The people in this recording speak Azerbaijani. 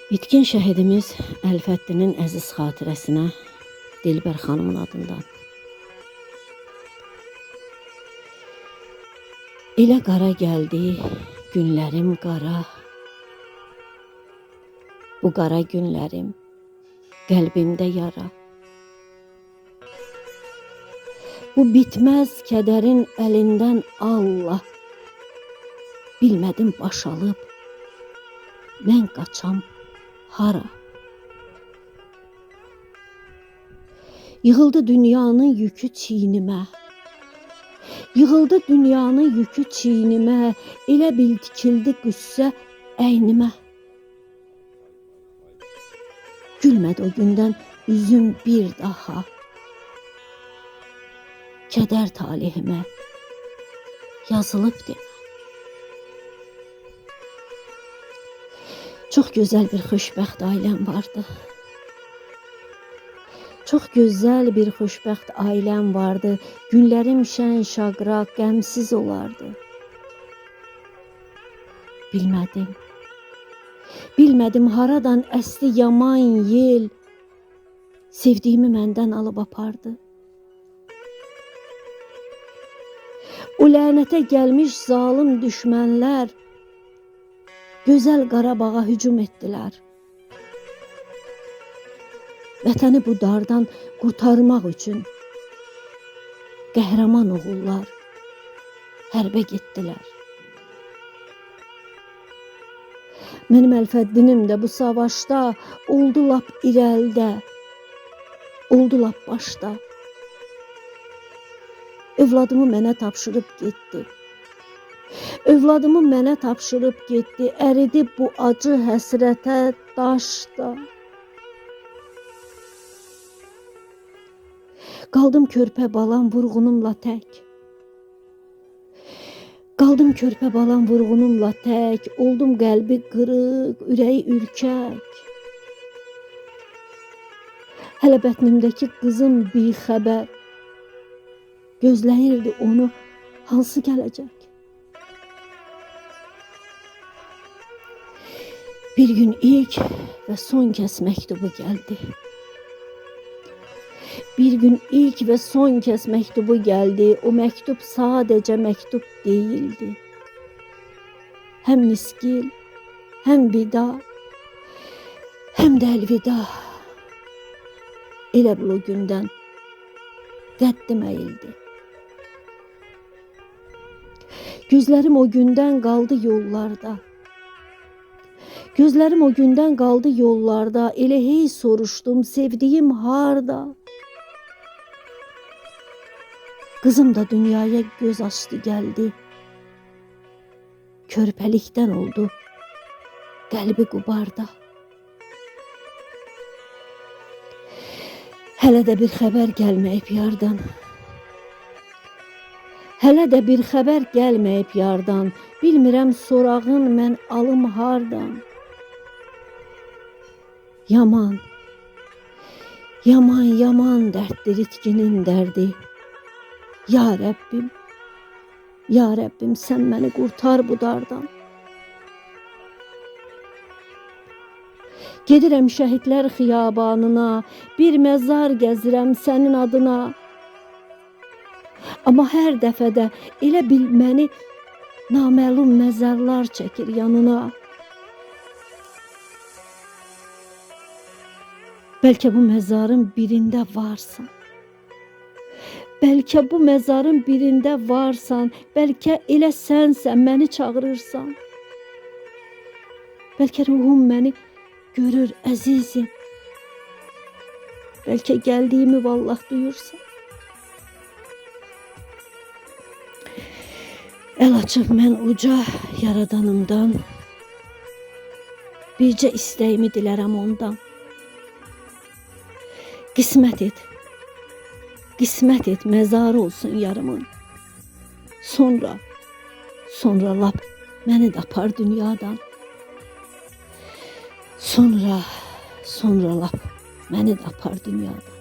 İtkin şəhidimiz Əlfəddinin əziz xatirəsinə Dilbər xanımın adından. Elə qara gəldi günlərim qara, bu qara günlərim qəlbimdə yara. Bu bitməz kədərin əlindən Allah, bilmədim baş alıb, mən qaçam hara. Yığıldı dünyanın yükü çiynimə, yığıldı dünyanın yükü çiynimə, elə bil dikildi qüssə əynimə. Gülmədi o gündən üzüm bir daha, kədər talihimə yazılıb demə. Çox gözəl bir xoşbəxt ailəm vardı. Çox gözəl bir xoşbəxt ailəm vardı. Günlərim şən şaqraq, qəmsiz olardı. Bilmədim haradan əsdi yaman yel, sevdiyimi məndən alıb apardı. O lənətə gəlmiş zalim düşmənlər gözəl Qarabağa hücum etdilər. Vətəni bu dardan qurtarmaq üçün qəhrəman oğullar hərbə getdilər. Mənim Əlfəddinim də bu savaşda oldu lap irəlidə, oldu lap başda. Övladımı mənə tapşırıb getdi. Övladımı mənə tapşırıb getdi, əridi bu acı həsrətə daşda. Qaldım körpə balam vurğunumla tək. Qaldım körpə balam vurğunumla tək, oldum qəlbi qırıq, ürəyi ürkək. Hələ bətnimdəki qızım bixəbər, gözləyirdi onu hansı gələcək. Bir gün ilk və son kəs məktubu gəldi. Bir gün ilk və son kəs məktubu gəldi. O məktub sadəcə məktub deyildi. Həm niskil, həm vida, həm də əlvida. Elə bil o gündən qəddim əyildi. Gözlərim o gündən qaldı yollarda. Gözlərim o gündən qaldı yollarda, elə hey soruşdum, sevdiyim harda? Qızım da dünyaya göz açdı gəldi, körpəlikdən oldu, qəlbi qubarda. Hələ də bir xəbər gəlməyib yardan, hələ də bir xəbər gəlməyib yardan, bilmirəm sorağın mən alım hardan. Yaman, yaman, yaman dərddir itkinin dərdi. Ya Rəbbim, sən məni qurtar bu dardan. Gedirəm şəhidlər xiyabanına, bir məzar gəzirəm sənin adına. Amma hər dəfədə elə bil məni naməlum məzarlar çəkir yanına. Bəlkə bu məzarın birində varsan, bəlkə bu məzarın birində varsan, bəlkə elə sənsən, məni çağırırsan. Bəlkə ruhum məni görür əzizim, bəlkə gəldiyimi vallah duyursan. Əl açıb mən uca yaradanımdan, bircə istəyimi dilərəm ondan. Qismət et məzarı olsun yarımın. Sonra lap məni də apar dünyadan. Sonra lap məni də apar dünyadan.